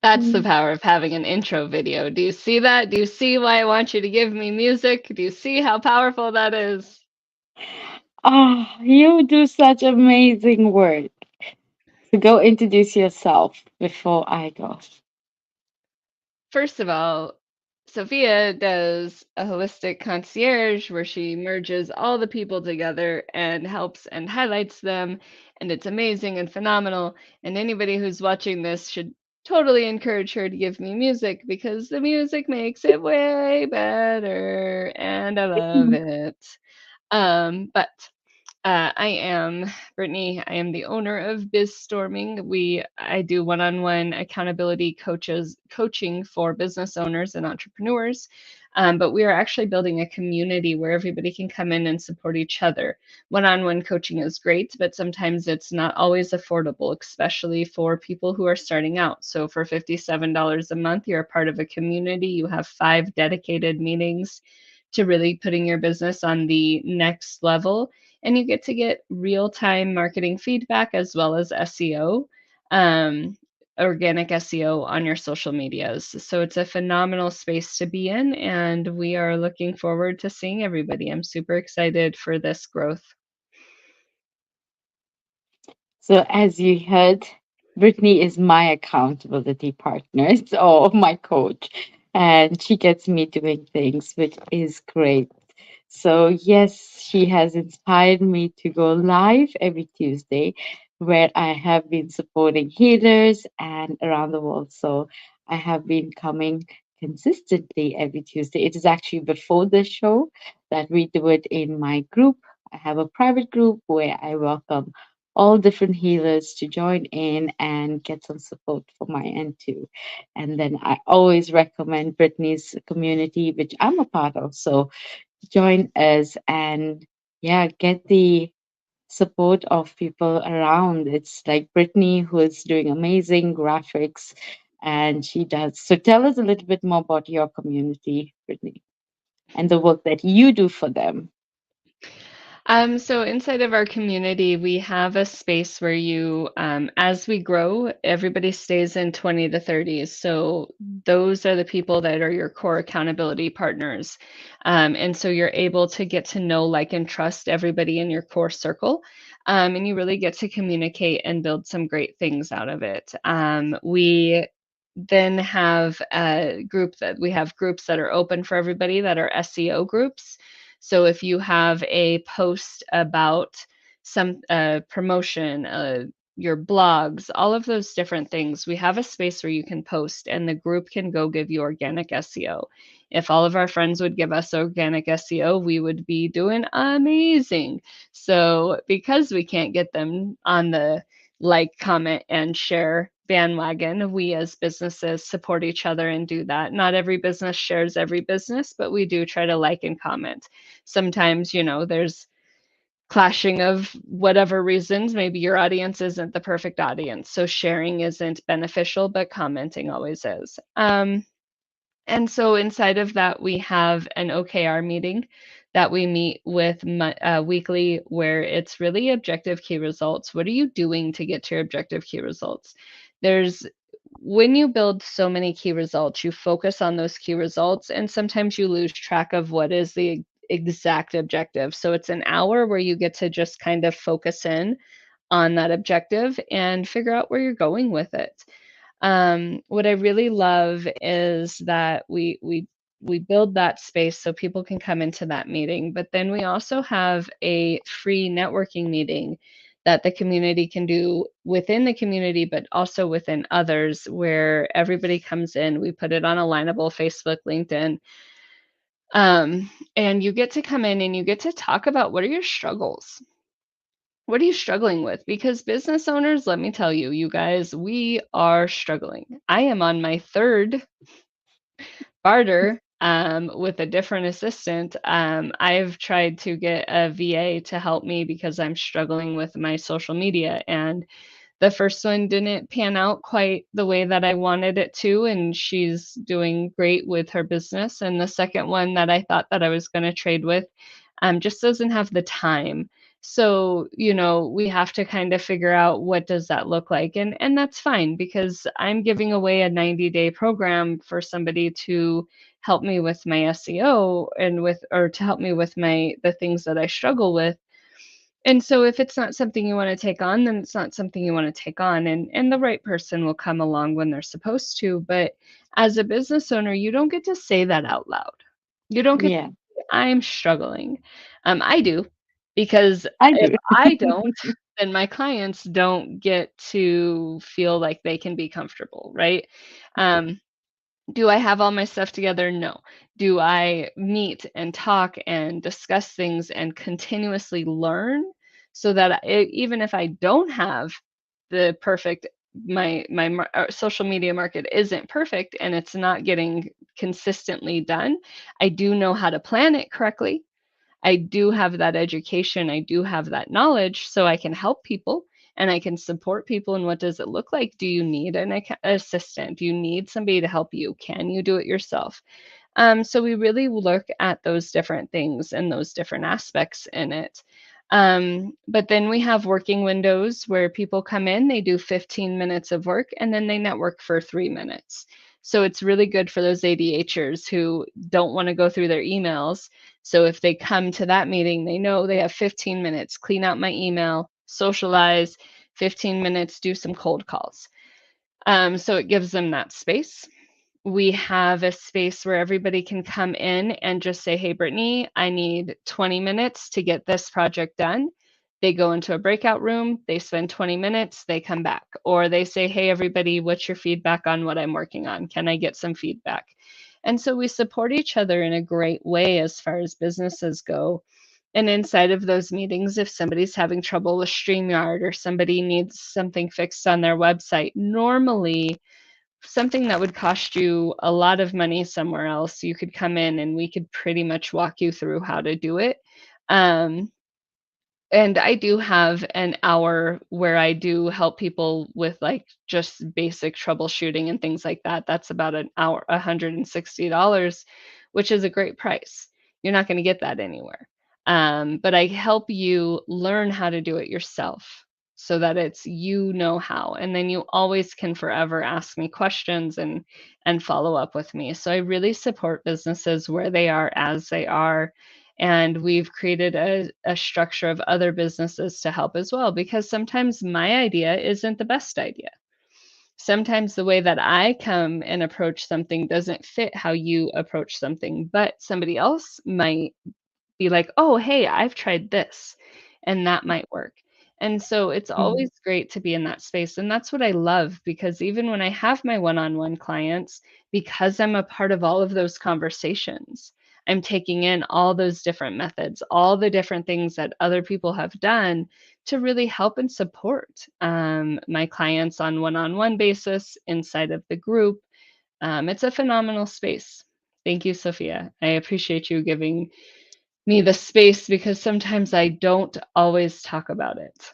That's the power of having an intro video. Do you see that? Do you see why I want you to give me music? Do you see how powerful that is? Ah, you do such amazing work. So go introduce yourself before I go. First of all, Sophia does a holistic concierge where she merges all the people together and helps and highlights them. And it's amazing and phenomenal. And anybody who's watching this should totally encourage her to give me music because the music makes it way better. And I love it. But I am Brittany. I am the owner of Biz Storming. I do one-on-one accountability coaching for business owners and entrepreneurs. But we are actually building a community where everybody can come in and support each other. One-on-one coaching is great, but sometimes it's not always affordable, especially for people who are starting out. So for $57 a month, you're a part of a community. You have 5 dedicated meetings to really putting your business on the next level, and you get real-time marketing feedback as well as SEO, um, organic SEO on your social medias. So it's a phenomenal space to be in, and we are looking forward to seeing everybody. I'm super excited for this growth. So, as you heard, Brittany is my accountability partner, so my coach, and she gets me doing things, which is great. So, yes, she has inspired me to go live every Tuesday, where I have been supporting healers and around the world. So, I have been coming consistently every Tuesday. It is actually before the show that we do it in my group. I have a private group where I welcome all different healers to join in and get some support for my end too. And then I always recommend Brittany's community, which I'm a part of. So join us and yeah, get the support of people around. It's like Brittany who is doing amazing graphics and she does. So tell us a little bit more about your community, Brittany, and the work that you do for them. So inside of our community, we have a space where as we grow, everybody stays in 20 to 30s. So those are the people that are your core accountability partners. And so you're able to get to know, like, and trust everybody in your core circle. And you really get to communicate and build some great things out of it. We then have we have groups that are open for everybody that are SEO groups. So if you have a post about some promotion, your blogs, all of those different things, we have a space where you can post and the group can go give you organic SEO. If all of our friends would give us organic SEO, we would be doing amazing. So because we can't get them on the like, comment, and share bandwagon, we as businesses support each other and do that. Not every business shares every business, but we do try to like and comment. Sometimes, there's clashing of whatever reasons. Maybe your audience isn't the perfect audience. So sharing isn't beneficial, but commenting always is. And so inside of that, we have an OKR meeting that we meet with weekly, where it's really objective key results. What are you doing to get to your objective key results? There's When you build so many key results, you focus on those key results, and sometimes you lose track of what is the exact objective. So it's an hour where you get to just kind of focus in on that objective and figure out where you're going with it. What I really love is that we build that space so people can come into that meeting, but then we also have a free networking meeting that the community can do within the community, but also within others, where everybody comes in. We put it on Alignable, Facebook, LinkedIn, and you get to come in and you get to talk about what are your struggles. What are you struggling with? Because business owners, let me tell you, you guys, we are struggling. I am on my third barter with a different assistant. I've tried to get a VA to help me because I'm struggling with my social media. And the first one didn't pan out quite the way that I wanted it to, and she's doing great with her business. And the second one that I thought that I was going to trade with just doesn't have the time. So, we have to kind of figure out what does that look like. And that's fine because I'm giving away a 90-day program for somebody to help me with my SEO and or to help me with the things that I struggle with. And so if it's not something you want to take on, then it's not something you want to take on. And the right person will come along when they're supposed to. But as a business owner, you don't get to say that out loud. You don't get to Yeah, say, I'm struggling. I do, because I if do. I don't, then my clients don't get to feel like they can be comfortable, right? Um, do I have all my stuff together? No. Do I meet and talk and discuss things and continuously learn so that even if I don't have the perfect social media market isn't perfect and it's not getting consistently done, I do know how to plan it correctly. I do have that education, I do have that knowledge, so I can help people and I can support people. And what does it look like? Do you need an assistant? Do you need somebody to help you? Can you do it yourself? So we really look at those different things and those different aspects in it. But then we have working windows where people come in, they do 15 minutes of work, and then they network for 3 minutes. So it's really good for those ADHers who don't want to go through their emails. So if they come to that meeting, they know they have 15 minutes, clean out my email, socialize, 15 minutes, do some cold calls. So it gives them that space. We have a space where everybody can come in and just say, hey, Brittany, I need 20 minutes to get this project done. They go into a breakout room, they spend 20 minutes, they come back. Or they say, hey, everybody, what's your feedback on what I'm working on? Can I get some feedback? And so we support each other in a great way as far as businesses go. And inside of those meetings, if somebody's having trouble with StreamYard or somebody needs something fixed on their website, normally something that would cost you a lot of money somewhere else, you could come in and we could pretty much walk you through how to do it. Um, and I do have an hour where I do help people with like just basic troubleshooting and things like that. That's about an hour, $160, which is a great price. You're not going to get that anywhere. But I help you learn how to do it yourself so that it's how, and then you always can forever ask me questions and follow up with me. So I really support businesses where they are as they are, and we've created a structure of other businesses to help as well, because sometimes my idea isn't the best idea. Sometimes the way that I come and approach something doesn't fit how you approach something, but somebody else might be like, "Oh, hey, I've tried this, and that might work." And so it's Mhm. always great to be in that space, and that's what I love, because even when I have my one-on-one clients, because I'm a part of all of those conversations, I'm taking in all those different methods, all the different things that other people have done to really help and support, my clients on one-on-one basis inside of the group. It's a phenomenal space. Thank you, Sophia. I appreciate you giving me the space because sometimes I don't always talk about it.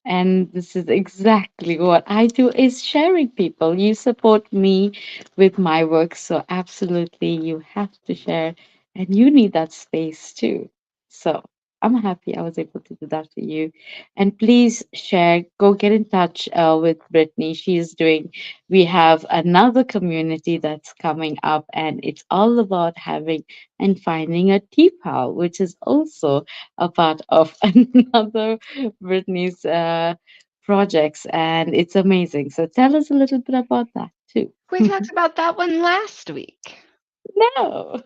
And this is exactly what I do is sharing people. You support me with my work, so absolutely you have to share and you need that space too. So I'm happy I was able to do that for you. And please share, go get in touch with Brittany. We have another community that's coming up, and it's all about having and finding a tea pal, which is also a part of another Brittany's projects, and it's amazing. So tell us a little bit about that too. We talked about that one last week. No.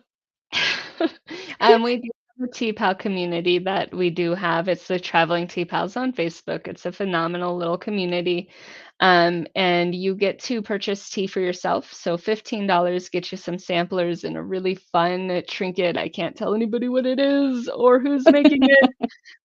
We do have a Tea Pal community that we do have. It's the Traveling Tea Pals on Facebook. It's a phenomenal little community. And you get to purchase tea for yourself. So $15 gets you some samplers and a really fun trinket. I can't tell anybody what it is or who's making it,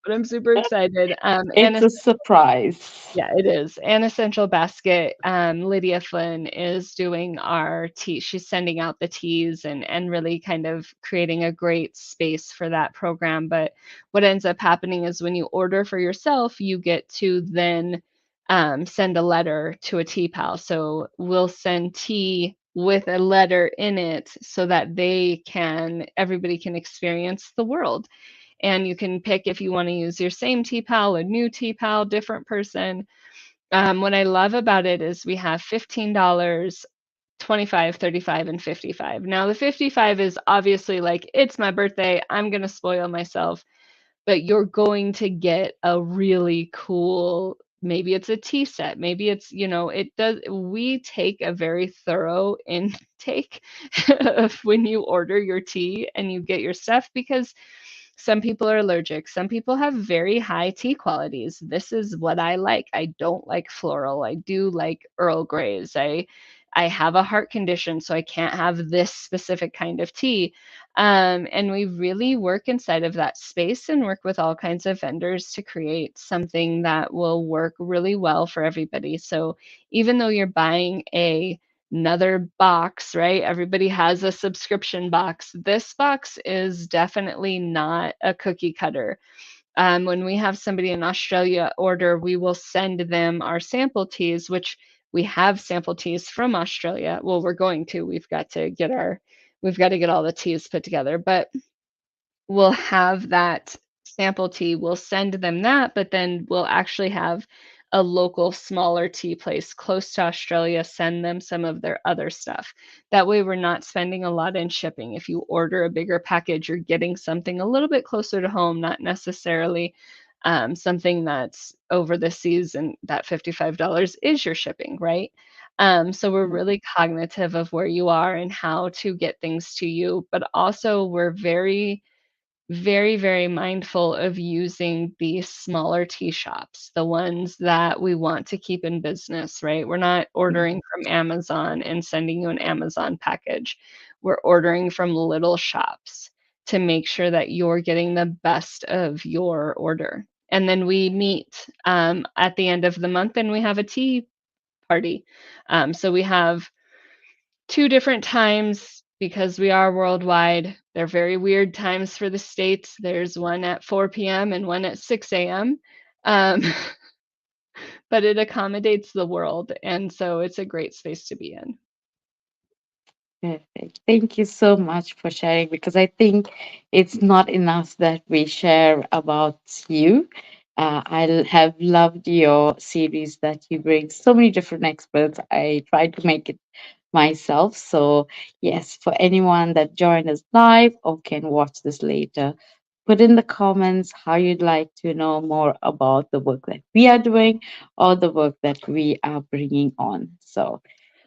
but I'm super excited. And It's a surprise. yeah, it is. An Essential Basket, Lydia Flynn is doing our tea. She's sending out the teas and really kind of creating a great space for that program. But what ends up happening is when you order for yourself, you get to then send a letter to a tea pal. So we'll send tea with a letter in it so that everybody can experience the world. and you can pick if you want to use your same tea pal, a new tea pal, different person. What I love about it is we have $15, 25, 35, and 55. Now, the 55 is obviously like, it's my birthday, I'm going to spoil myself, but you're going to get a really cool, maybe it's a tea set, maybe it's, we take a very thorough intake of when you order your tea and you get your stuff, because some people are allergic. Some people have very high tea qualities. This is what I like. I don't like floral. I do like Earl Greys. I have a heart condition, so I can't have this specific kind of tea. And we really work inside of that space and work with all kinds of vendors to create something that will work really well for everybody. So even though you're buying another box, right? Everybody has a subscription box. This box is definitely not a cookie cutter. When we have somebody in Australia order, we will send them our sample teas, which we have sample teas from Australia. Well, we're going to. We've got to get all the teas put together, but we'll have that sample tea. We'll send them that, but then we'll actually have a local smaller tea place close to Australia send them some of their other stuff. That way, we're not spending a lot in shipping. If you order a bigger package, you're getting something a little bit closer to home, not necessarily something that's over the seas, and that $55 is your shipping, right? So we're really cognitive of where you are and how to get things to you, but also we're very, very mindful of using these smaller tea shops, the ones that we want to keep in business, right? We're not ordering from Amazon and sending you an Amazon package. We're ordering from little shops to make sure that you're getting the best of your order. And then we meet at the end of the month and we have a tea party. So we have 2 different times because we are worldwide. They're very weird times for the States. There's one at 4 PM and one at 6 AM, um, but it accommodates the world, and so it's a great space to be in. Perfect. Thank you so much for sharing, because I think it's not enough that we share about you. I have loved your series that you bring so many different experts. I try to make it myself. So, yes, for anyone that joined us live or can watch this later, put in the comments how you'd like to know more about the work that we are doing or the work that we are bringing on. So,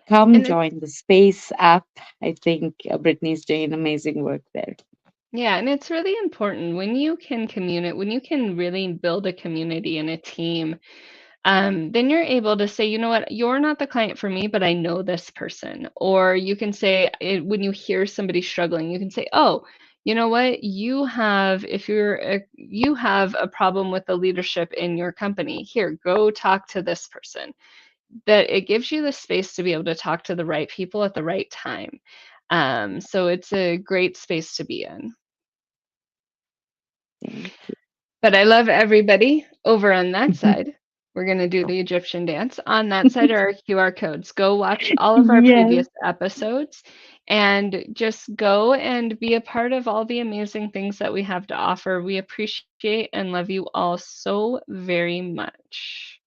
come And it's join the Space app. I think Brittany's doing amazing work there. Yeah, and it's really important when you can communicate, when you can really build a community and a team. Then you're able to say, you know what, you're not the client for me, but I know this person. Or you can say, when you hear somebody struggling, you can say, oh, you know what, you have a problem with the leadership in your company. Here, go talk to this person. That it gives you the space to be able to talk to the right people at the right time. So it's a great space to be in. Thank But I love everybody over on that side. We're going to do the Egyptian dance. On that side are our QR codes. Go watch all of our Yes. previous episodes and just go and be a part of all the amazing things that we have to offer. We appreciate and love you all so very much.